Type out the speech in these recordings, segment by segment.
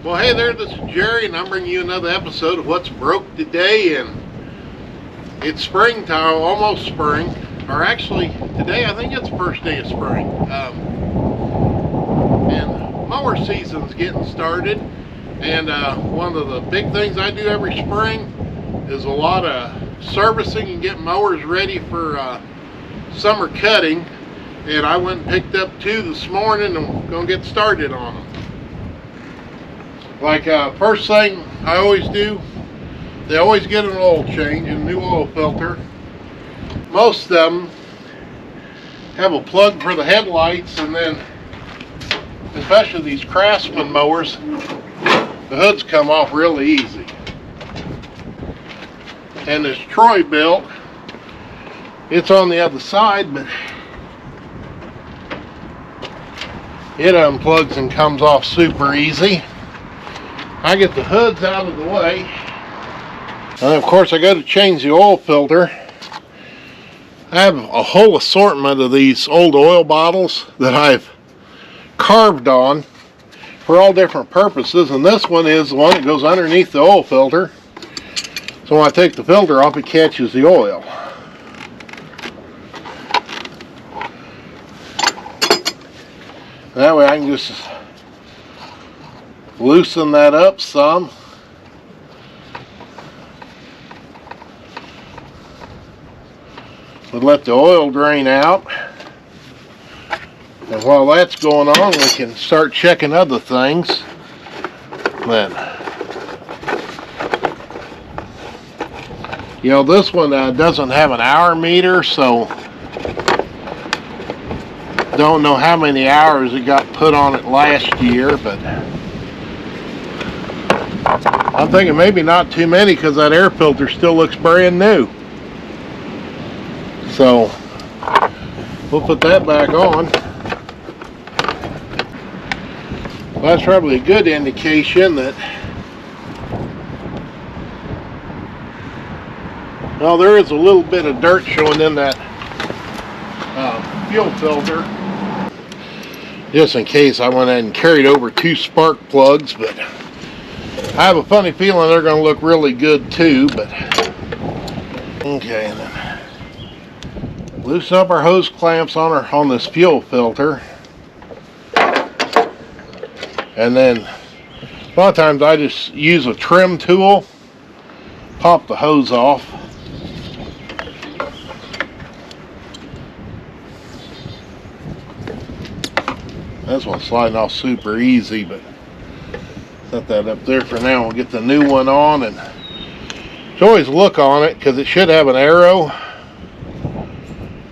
Well, hey there, this is Jerry, and I'm bringing you another episode of What's Broke Today. And it's springtime, almost spring, or actually today I think it's the first day of spring. And mower season's getting started. And one of the big things I do every spring is a lot of servicing and getting mowers ready for summer cutting. And I went and picked up two this morning, and I'm going to get started on them. Like first thing I always do, they always get an oil change and a new oil filter. Most of them have a plug for the headlights, and then especially these Craftsman mowers, the hoods come off really easy. And this Troybilt, it's on the other side, but it unplugs and comes off super easy. I get the hoods out of the way, and of course I go to change the oil filter. I have a whole assortment of these old oil bottles that I've carved on for all different purposes, and this one is the one that goes underneath the oil filter, so when I take the filter off it catches the oil. That way I can just loosen that up some. We'll let the oil drain out. And while that's going on, we can start checking other things. Then, you know, this one doesn't have an hour meter, so don't know how many hours it got put on it last year, but I'm thinking maybe not too many, because that air filter still looks brand new. So we'll put that back on. Well, that's probably a good indication that, well, there is a little bit of dirt showing in that fuel filter. Just in case, I went ahead and carried over two spark plugs, but I have a funny feeling they're going to look really good too. But okay, then loosen up our hose clamps on this fuel filter, and then a lot of times I just use a trim tool, pop the hose off. This one's sliding off super easy, but set that up there for now. We'll get the new one on, and just always look on it because it should have an arrow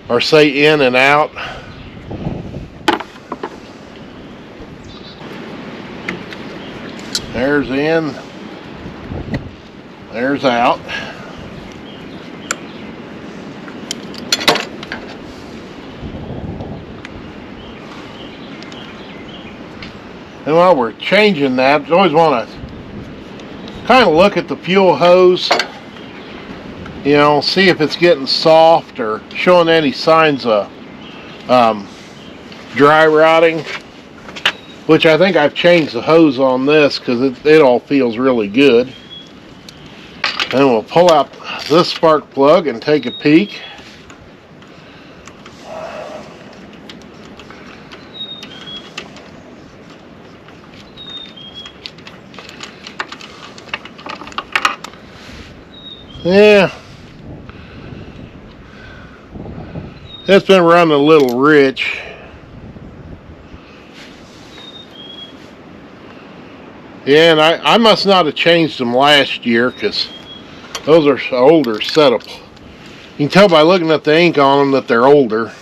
or say in and out. There's in, there's out. And while we're changing that, you always want to kind of look at the fuel hose, you know, see if it's getting soft or showing any signs of dry rotting, which I think I've changed the hose on this because it all feels really good. And we'll pull out this spark plug and take a peek. Yeah, it's been running a little rich. Yeah, and I must not have changed them last year, because those are older setup. You can tell by looking at the ink on them that they're older.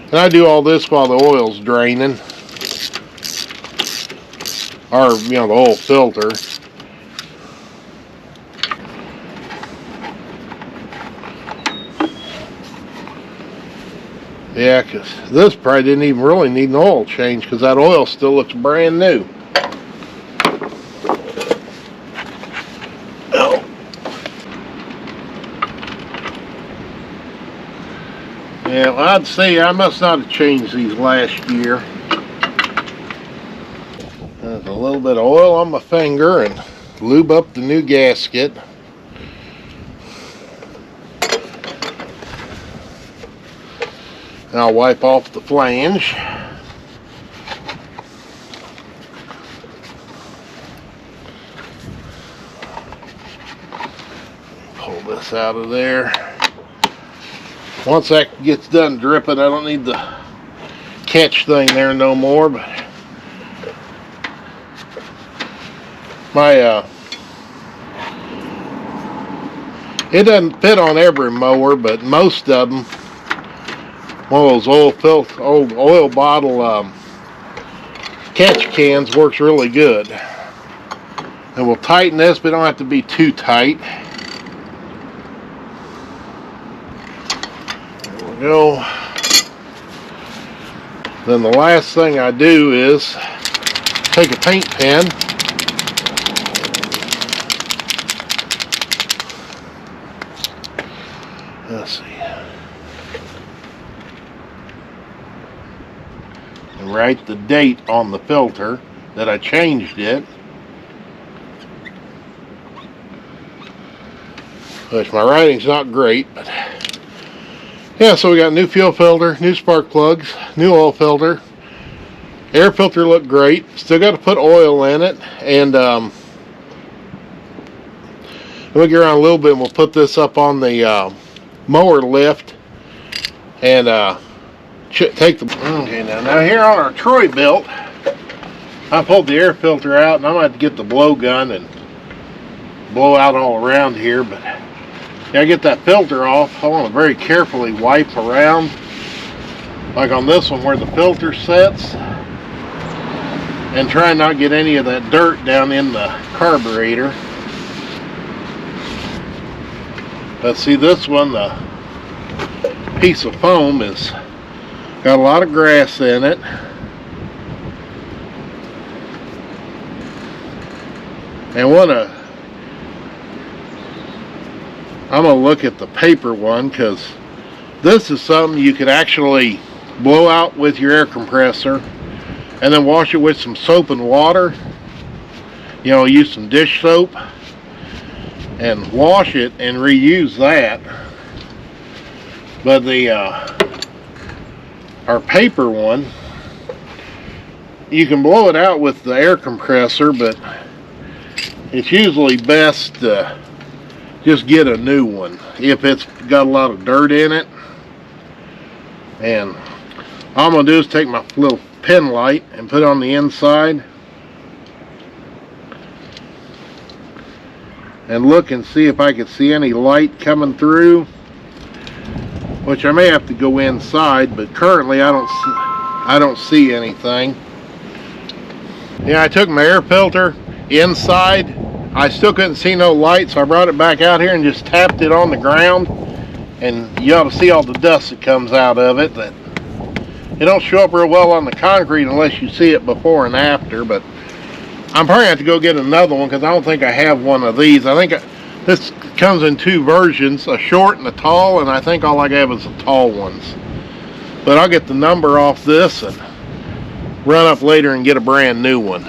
And I do all this while the oil's draining, or, you know, the oil filter. Yeah, because this probably didn't even really need an oil change, because that oil still looks brand new. Oh. Yeah, well, I'd say I must not have changed these last year. There's a little bit of oil on my finger and lube up the new gasket. And I'll wipe off the flange. Pull this out of there. Once that gets done dripping, I don't need the catch thing there no more, but my it doesn't fit on every mower, but most of them, one of those oil bottle catch cans works really good. And we'll tighten this, but it don't have to be too tight. There we go. Then the last thing I do is take a paint pen and write the date on the filter that I changed it. Which my writing's not great, but yeah, so we got new fuel filter, new spark plugs, new oil filter. Air filter looked great. Still got to put oil in it, and we'll get around a little bit and we'll put this up on the mower lift and take the... Okay, now here on our Troybilt, I pulled the air filter out, and I'm going to have to get the blow gun and blow out all around here, but I get that filter off. I want to very carefully wipe around, like on this one where the filter sets, and try not to get any of that dirt down in the carburetor. But see, this one, the piece of foam is got a lot of grass in it. And I'm going to look at the paper one, because this is something you could actually blow out with your air compressor and then wash it with some soap and water. You know, use some dish soap and wash it and reuse that. But the our paper one, you can blow it out with the air compressor, but it's usually best to just get a new one if it's got a lot of dirt in it. And all I'm going to do is take my little pen light and put it on the inside and look and see if I can see any light coming through, which I may have to go inside, but currently I don't see anything. Yeah, I took my air filter inside. I still couldn't see no light, so I brought it back out here and just tapped it on the ground, and you ought to see all the dust that comes out of it. That it don't show up real well on the concrete unless you see it before and after, but I'm probably going to have to go get another one, because I don't think I have one of these. I think this comes in two versions, a short and a tall, and I think all I have is the tall ones. But I'll get the number off this and run up later and get a brand new one.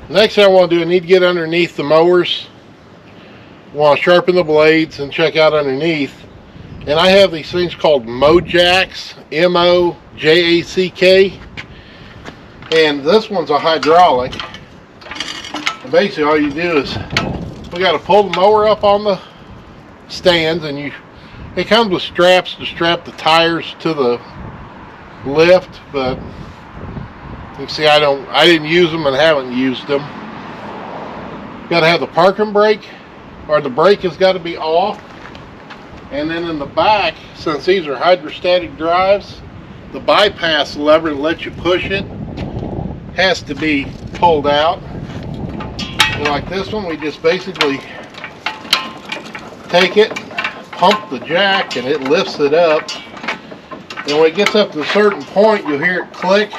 Next thing I want to do, I need to get underneath the mowers. I want to sharpen the blades and check out underneath. And I have these things called Mojacks, M-O-J-A-C-K. And this one's a hydraulic. And basically all you do is, we got to pull the mower up on the stands, and it comes with straps to strap the tires to the lift, but you can see I didn't use them and haven't used them. Got to have the parking brake, or the brake has got to be off. And then in the back, since these are hydrostatic drives, the bypass lever to let you push it has to be pulled out. And like this one, we just basically take it, pump the jack, and it lifts it up. And when it gets up to a certain point, you'll hear it click,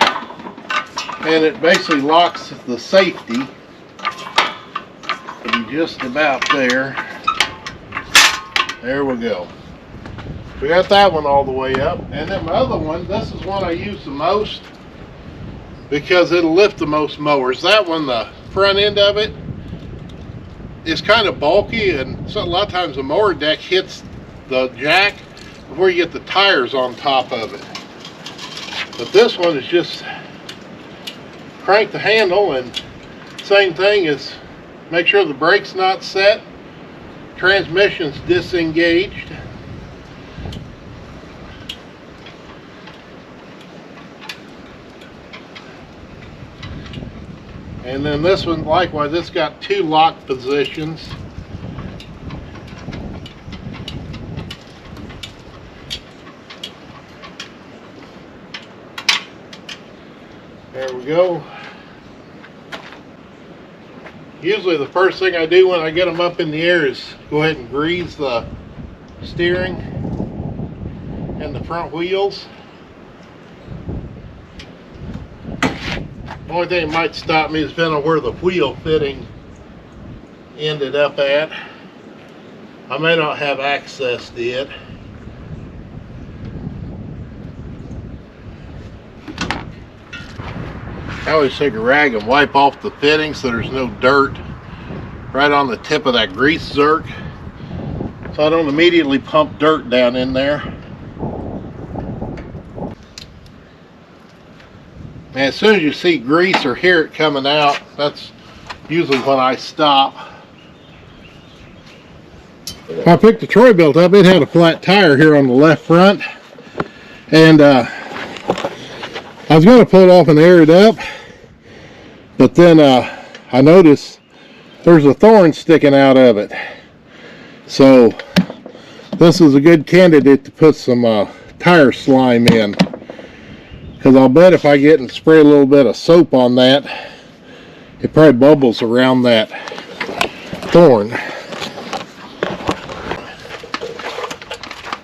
and it basically locks the safety. It'll be just about there. There we go. We got that one all the way up. And then my other one, this is one I use the most. because it'll lift the most mowers. That one, the front end of it, is kind of bulky, and so a lot of times the mower deck hits the jack before you get the tires on top of it. But this one is just crank the handle, and same thing is make sure the brake's not set, transmission's disengaged. And then this one, likewise, it's got 2 lock positions. There we go. Usually the first thing I do when I get them up in the air is go ahead and grease the steering and the front wheels. The only thing that might stop me is depending on where the wheel fitting ended up at. I may not have access to it. I always take a rag and wipe off the fitting so there's no dirt right on the tip of that grease zerk, so I don't immediately pump dirt down in there. And as soon as you see grease or hear it coming out, that's usually when I stop. I picked the Troybilt up. It had a flat tire here on the left front, and I was going to pull it off and air it up, but then I noticed there's a thorn sticking out of it. So this is a good candidate to put some tire slime in, because I'll bet if I get and spray a little bit of soap on that, it probably bubbles around that thorn.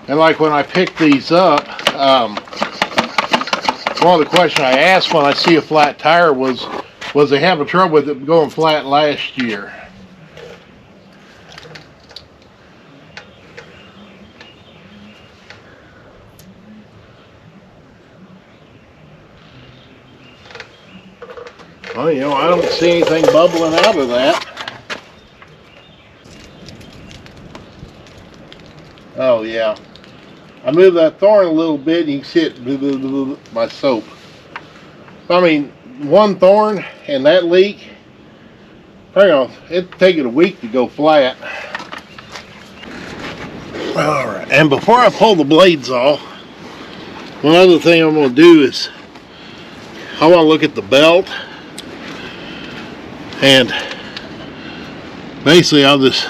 And like when I pick these up, one of the questions I asked when I see a flat tire was they having trouble with it going flat last year? Well, you know, I don't see anything bubbling out of that. Oh yeah. I move that thorn a little bit and you can see it, my soap. I mean, one thorn and that leak, it'd take it a week to go flat. Alright, and before I pull the blades off, one other thing I'm going to do is I want to look at the belt, and basically I'll just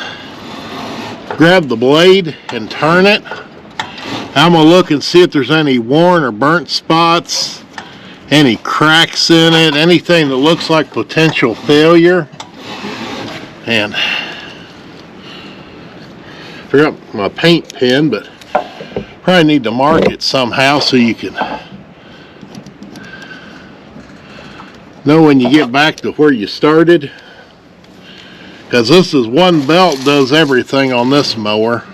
grab the blade and turn it. I'm going to look and see if there's any worn or burnt spots, any cracks in it, anything that looks like potential failure. And I forgot my paint pen, but probably need to mark it somehow so you can know when you get back to where you started, because this is one belt does everything on this mower.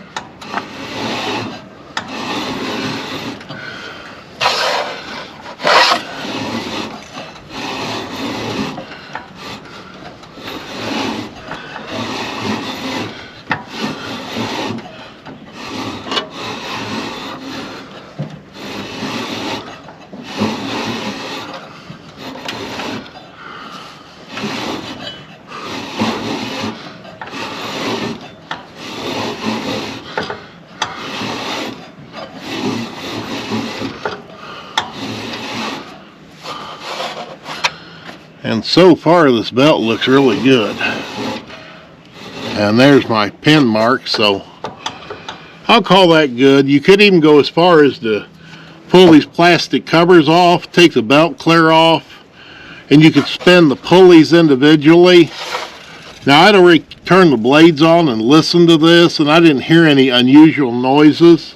And so far this belt looks really good. And there's my pin mark, so I'll call that good. You could even go as far as to pull these plastic covers off, take the belt clear off, and you could spin the pulleys individually. Now I'd already turned the blades on and listened to this, and I didn't hear any unusual noises.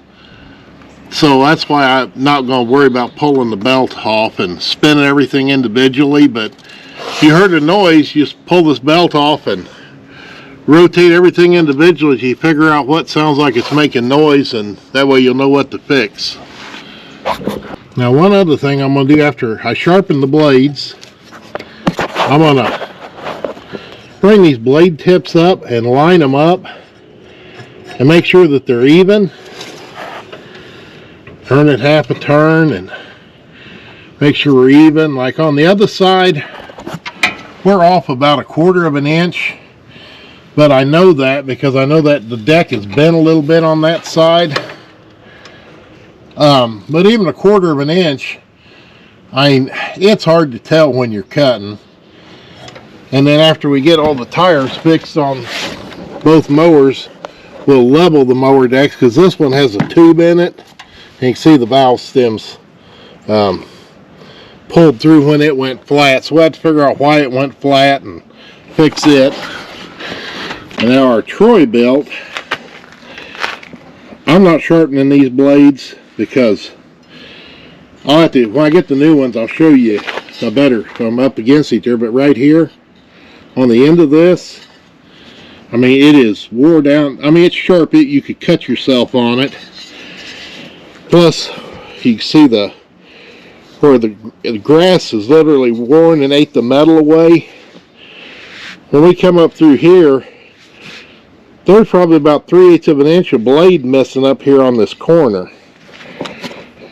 So that's why I'm not going to worry about pulling the belt off and spinning everything individually. But if you heard a noise, you just pull this belt off and rotate everything individually till you figure out what sounds like it's making noise, and that way you'll know what to fix. Now one other thing I'm going to do after I sharpen the blades, I'm going to bring these blade tips up and line them up and make sure that they're even. Turn it half a turn and make sure we're even. Like on the other side, we're off about 1/4 of an inch, but I know that because I know that the deck is bent a little bit on that side. But even 1/4 of an inch, I mean, it's hard to tell when you're cutting. And then after we get all the tires fixed on both mowers, we'll level the mower decks, because this one has a tube in it. And you can see the valve stems pulled through when it went flat. So we have to figure out why it went flat and fix it. And now our Troybilt, I'm not sharpening these blades because I'll have to, when I get the new ones, I'll show you a better, I'm up against each other. But right here on the end of this, I mean, it is wore down. I mean, it's sharp. You could cut yourself on it. Plus, you can see where the grass is literally worn and ate the metal away. When we come up through here, there's probably about 3/8 of an inch of blade missing up here on this corner.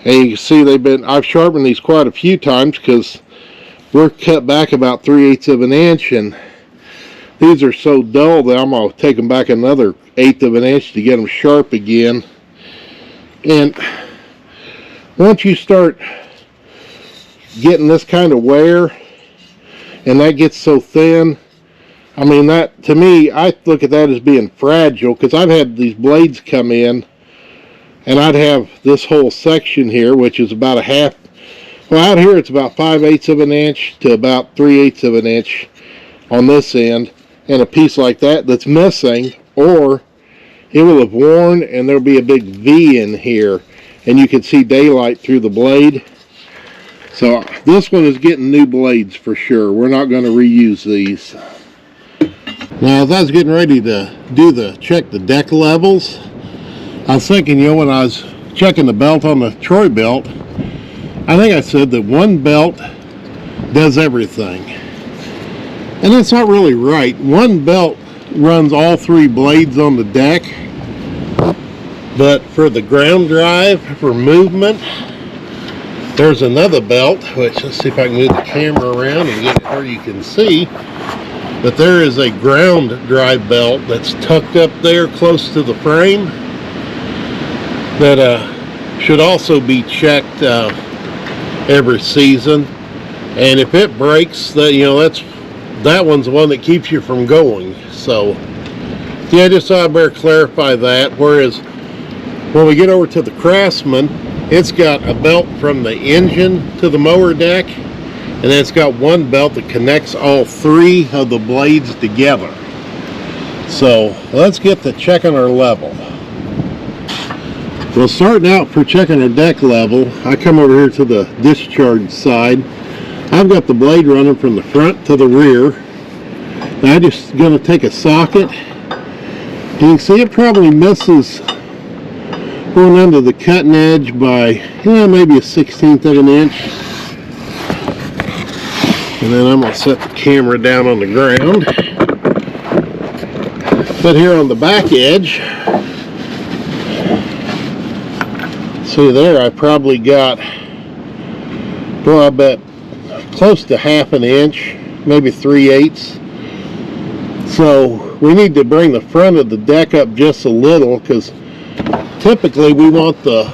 And you can see I've sharpened these quite a few times because we're cut back about 3/8 of an inch, and these are so dull that I'm going to take them back another 1/8 of an inch to get them sharp again. And once you start getting this kind of wear and that gets so thin, I mean, that to me, I look at that as being fragile, because I've had these blades come in and I'd have this whole section here, which is about well, out here it's about 5/8 of an inch to about 3/8 of an inch on this end, and a piece like that that's missing, or it will have worn and there'll be a big V in here and you can see daylight through the blade. So this one is getting new blades for sure. We're not going to reuse these. Now, as I was getting ready to check the deck levels, I was thinking, you know, when I was checking the belt on the Troybilt, I think I said that one belt does everything. And that's not really right. One belt runs all 3 blades on the deck, but for the ground drive, for movement, there's another belt, which, let's see if I can move the camera around and get it where you can see. But there is a ground drive belt that's tucked up there close to the frame that should also be checked every season. And if it breaks, that one's the one that keeps you from going. So yeah, just thought I'd better clarify that. Whereas when we get over to the Craftsman, it's got a belt from the engine to the mower deck, and then it's got one belt that connects all 3 of the blades together. So let's get to checking our level. Well, starting out for checking our deck level, I come over here to the discharge side. I've got the blade running from the front to the rear. Now I'm just going to take a socket. You can see it probably misses going under the cutting edge by maybe 1/16 of an inch. And then I'm going to set the camera down on the ground. But here on the back edge, see there, I probably got, well, I bet close to 1/2 an inch, maybe 3/8. So we need to bring the front of the deck up just a little, because typically we want the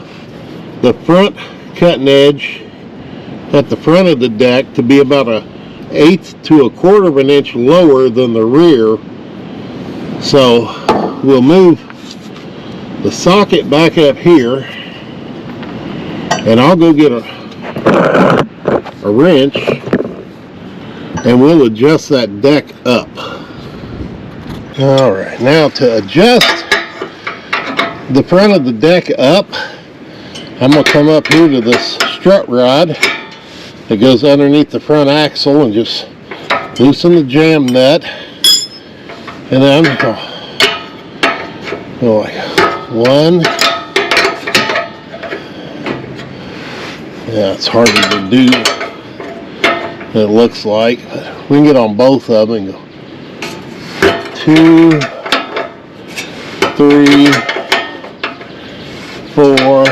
front cutting edge at the front of the deck to be about 1/8 to 1/4 of an inch lower than the rear. So we'll move the socket back up here, and I'll go get a wrench and we'll adjust that deck up. Alright, now to adjust the front of the deck up, I'm going to come up here to this strut rod that goes underneath the front axle and just loosen the jam nut, and then I'm going to go like 1, Yeah, it's harder to do than it looks like. But we can get on both of them and go 2, 3, 4.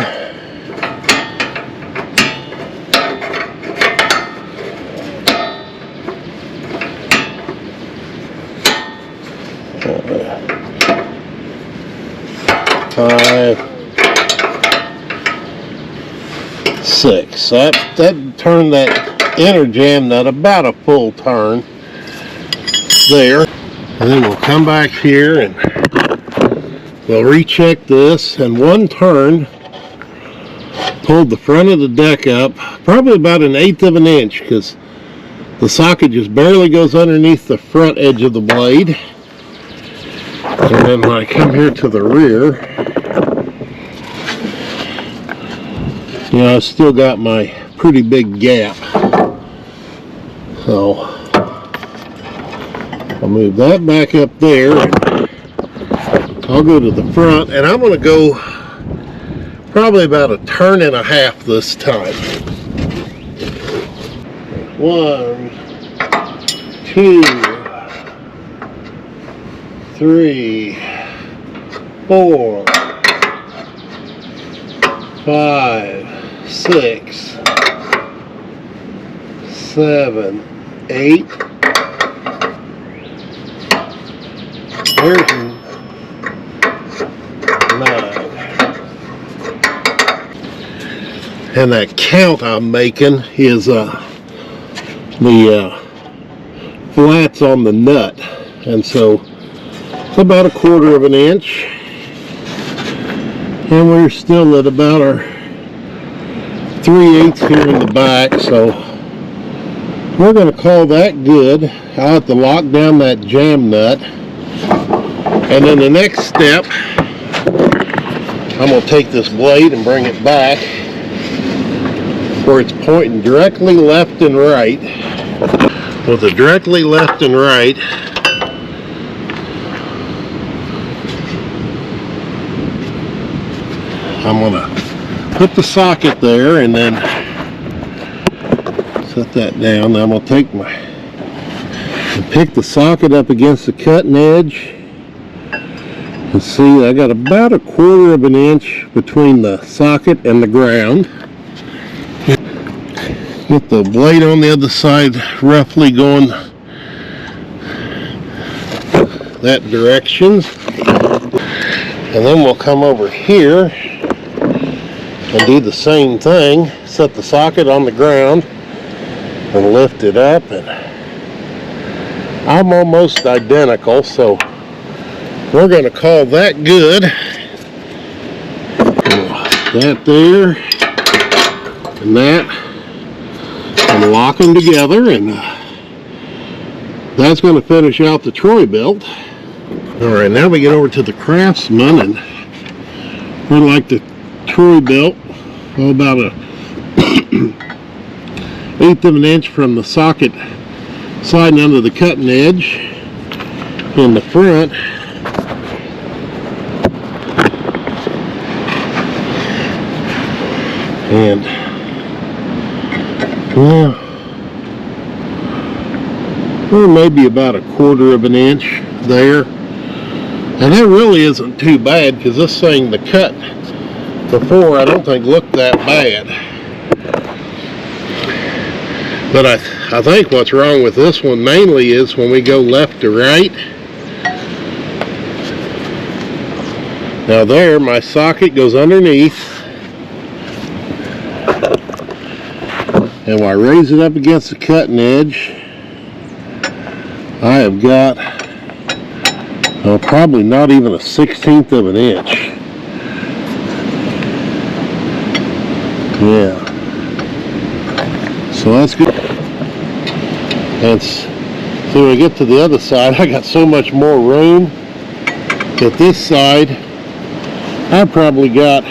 Five, 6. So that turned that inner jam nut about a full turn there. And then we'll come back here and we'll recheck this. And one turn pulled the front of the deck up probably about 1/8 of an inch, because the socket just barely goes underneath the front edge of the blade. And then when I come here to the rear, you know, I still got my pretty big gap. So I'll move that back up there, and I'll go to the front, and I'm going to go probably about 1.5 turns this time. 1, 2, 3, 4, 5, 6, 7, 8. There's 9. And that count I'm making is the flats on the nut, and so it's about 1/4 of an inch, and we're still at about our 3/8 here in the back, so we're going to call that good. I'll have to lock down that jam nut, and then the next step, I'm going to take this blade and bring it back where it's pointing directly left and right. With it directly left and right, I'm going to put the socket there and then set that down. Now I'm going to take and pick the socket up against the cutting edge, and see I got about 1/4 of an inch between the socket and the ground. Get the blade on the other side roughly going that direction, and then we'll come over here and do the same thing. Set the socket on the ground and lift it up, and I'm almost identical, so we're going to call that good. That there and that, and lock them together, and that's going to finish out the Troybilt. Alright, now we get over to the Craftsman, and we're like the Troybilt, about 1/8 of an inch from the socket sliding under the cutting edge in the front. And well, or maybe about 1/4 of an inch there, and that really isn't too bad, because this thing, the cut before, I don't think looked that bad. But I think what's wrong with this one mainly is when we go left to right. Now there, my socket goes underneath, and when I raise it up against the cutting edge, I have got probably not even 1/16 of an inch. Yeah, so that's good. And so when I get to the other side, I got so much more room. But this side, I probably got,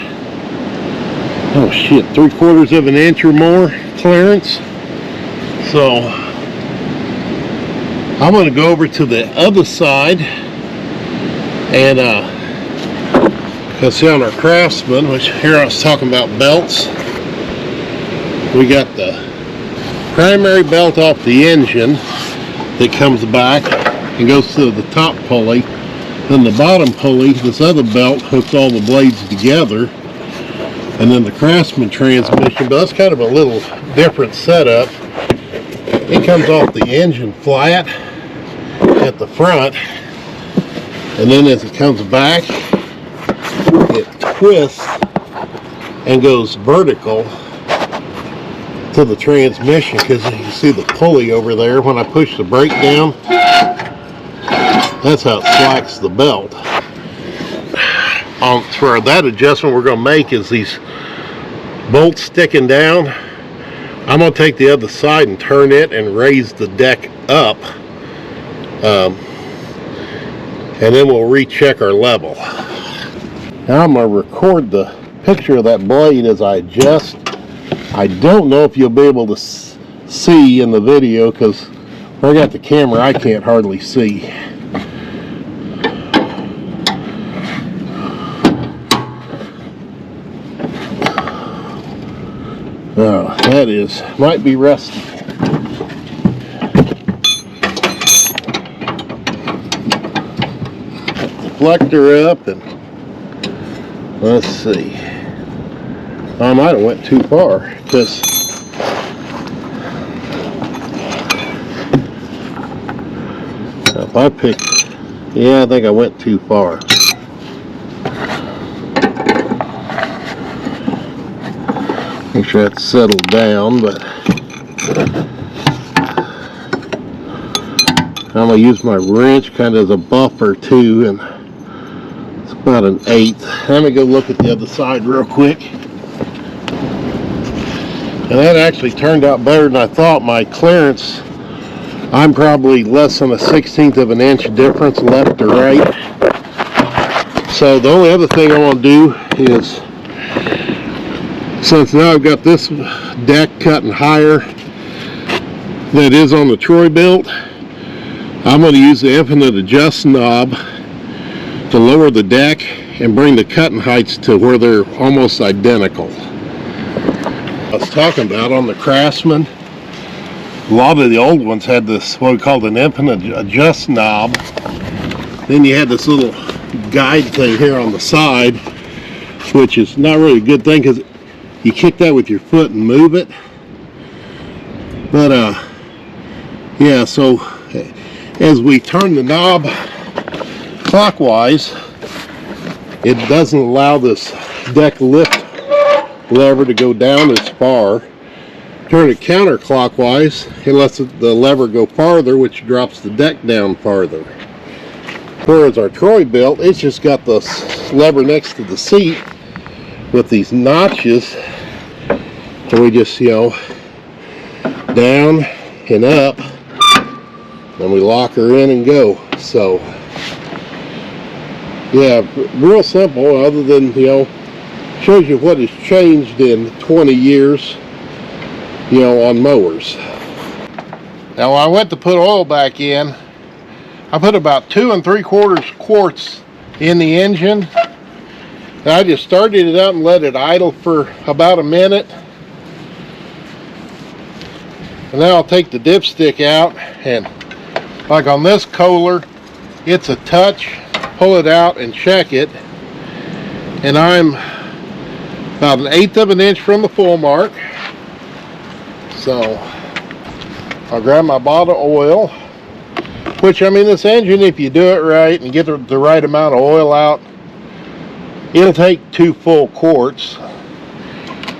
oh shit, 3/4 of an inch or more clearance. So I'm going to go over to the other side, and because see on our Craftsman, which here I was talking about belts, We got the primary belt off the engine that comes back and goes to the top pulley. Then the bottom pulley, this other belt, hooks all the blades together. And then the Craftsman transmission, but that's kind of a little different setup. It comes off the engine flat at the front, and then as it comes back, it twists and goes vertical to the transmission, because you can see the pulley over there. When I push the brake down, that's how it slacks the belt. For that adjustment we're going to make is these bolts sticking down. I'm going to take the other side and turn it and raise the deck up, and then we'll recheck our level. Now I'm going to record the picture of that blade as I adjust. I don't know if you'll be able to see in the video, because where I got the camera I can't hardly see. Oh, that might be rusty. Deflector up, and let's see. I might have went too far, because if I pick, yeah, I think I went too far. Make sure that's settled down, but I'm going to use my wrench kind of as a buffer too, and it's about an 1/8. Let me go look at the other side real quick. And that actually turned out better than I thought. My clearance, I'm probably less than a 1/16 of an inch difference left to right. So the only other thing I want to do is, since now I've got this deck cutting higher that is on the Troybilt, I'm going to use the infinite adjust knob to lower the deck and bring the cutting heights to where they're almost identical. I was talking about on the Craftsman, a lot of the old ones had this, what we called an infinite adjust knob. Then you had this little guide thing here on the side, which is not really a good thing, because you kick that with your foot and move it. But yeah, so as we turn the knob clockwise, it doesn't allow this deck lift lever to go down as far. Turn it counterclockwise, it lets the lever go farther, which drops the deck down farther. Whereas our Troybilt, it's just got the lever next to the seat with these notches, and we just, you know, down and up, and we lock her in and go. So yeah, real simple, other than, you know, shows you what has changed in 20 years, you know, on mowers. Now when I went to put oil back in, I put about 2 3/4 quarts in the engine. And I just started it up and let it idle for about a minute. And then I'll take the dipstick out, and like on this Kohler, it's a touch, pull it out and check it. And I'm about 1/8 of an inch from the full mark. So I'll grab my bottle of oil, which, I mean, this engine, if you do it right and get the right amount of oil out, it'll take 2 full quarts.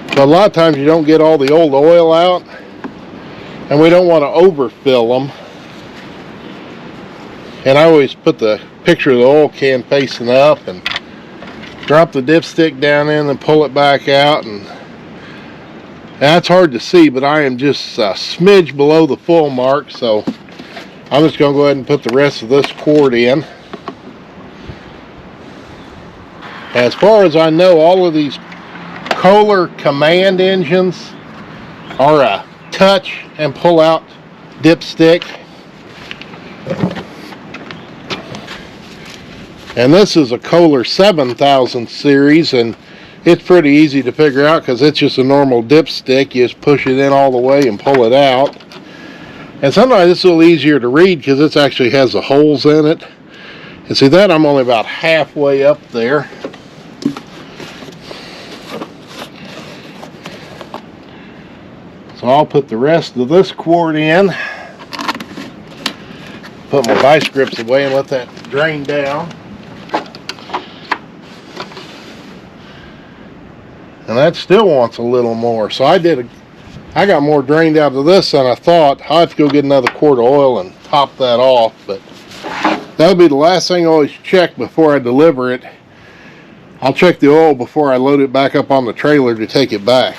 But a lot of times you don't get all the old oil out, and we don't want to overfill them. And I always put the picture of the oil can facing up and drop the dipstick down in and pull it back out. And that's hard to see, but I am just a smidge below the full mark, so I'm just going to go ahead and put the rest of this quart in. As far as I know, all of these Kohler command engines are a touch and pull out dipstick. And this is a Kohler 7000 series, and it's pretty easy to figure out because it's just a normal dipstick. You just push it in all the way and pull it out. And sometimes it's a little easier to read because it actually has the holes in it. And see that I'm only about halfway up there. So I'll put the rest of this cord in. Put my vice grips away and let that drain down. And that still wants a little more. So I got more drained out of this than I thought. I'll have to go get another quart of oil and top that off. But that'll be the last thing I always check before I deliver it. I'll check the oil before I load it back up on the trailer to take it back.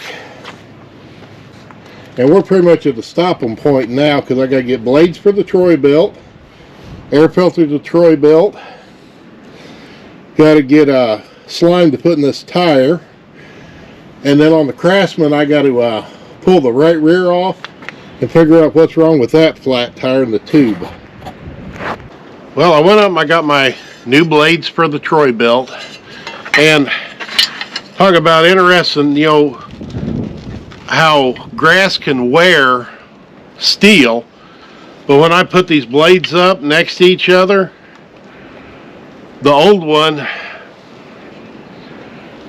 And we're pretty much at the stopping point now because I got to get blades for the Troybilt, air filter to Troybilt, got to get slime to put in this tire, and then on the Craftsman I got to pull the right rear off and figure out what's wrong with that flat tire in the tube. Well, I went up and I got my new blades for the Troybilt, and talk about interesting, you know, how grass can wear steel, but when I put these blades up next to each other, the old one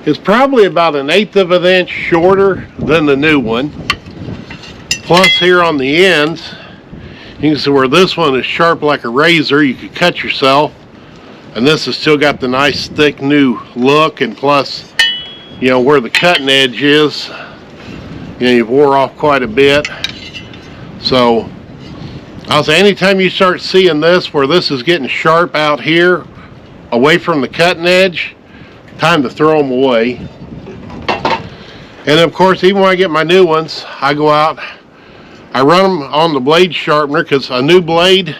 is probably about 1/8 of an inch shorter than the new one. Plus here on the ends, you can see where this one is sharp like a razor, you could cut yourself, and this has still got the nice thick new look, and plus, you know, where the cutting edge is, you know, you've wore off quite a bit. So I'll say anytime you start seeing this where this is getting sharp out here away from the cutting edge, time to throw them away. And of course, even when I get my new ones, I go out, I run them on the blade sharpener, because a new blade,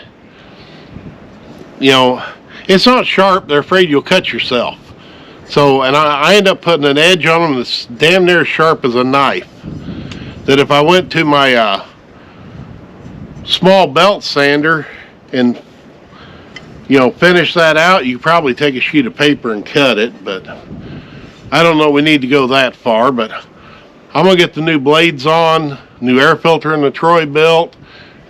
you know, it's not sharp, they're afraid you'll cut yourself. So, and I end up putting an edge on them that's damn near as sharp as a knife. That if I went to my small belt sander and, you know, finish that out, you could probably take a sheet of paper and cut it, but I don't know we need to go that far. But I'm gonna get the new blades on, new air filter in the Troybilt,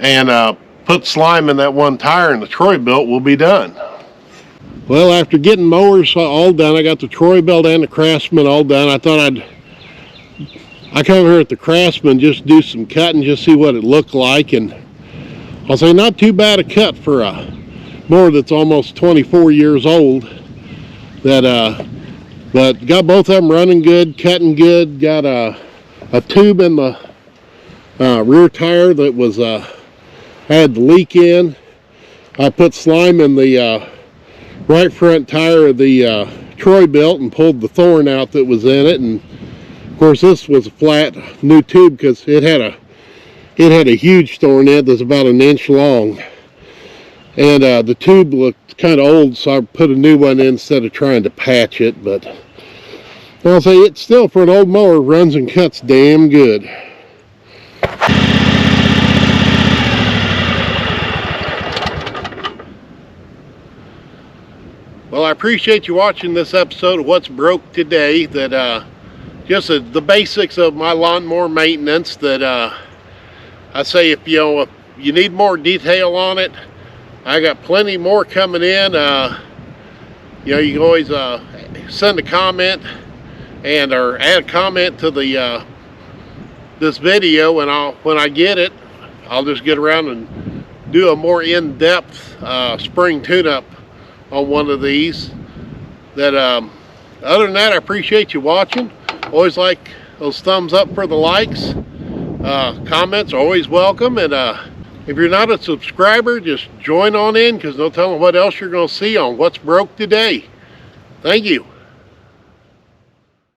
and put slime in that one tire in the Troybilt, we'll be done. Well, after getting mowers all done, I got the Troybilt and the Craftsman all done. I thought I come over here at the Craftsman, just do some cutting, just see what it looked like, and I'll say not too bad a cut for a mower that's almost 24 years old. That but got both of them running good, cutting good. Got a tube in the rear tire that was had the leak in. I put slime in the right front tire of the Troybilt and pulled the thorn out that was in it, and of course this was a flat new tube because it had a huge thorn in it that's about 1 inch long, and the tube looked kind of old, so I put a new one in instead of trying to patch it. But I'll say it still, for an old mower, runs and cuts damn good. Well, I appreciate you watching this episode of What's Broke Today. That just the basics of my lawnmower maintenance. That I say, if you need more detail on it, I got plenty more coming in. You know, you can always send a comment and or add a comment to the this video, and when I get it, I'll just get around and do a more in-depth spring tune-up on one of these. That other than that, I appreciate you watching. Always like those thumbs up for the likes. Comments are always welcome, and if you're not a subscriber, just join on in, because no telling what else you're going to see on What's Broke Today. Thank you.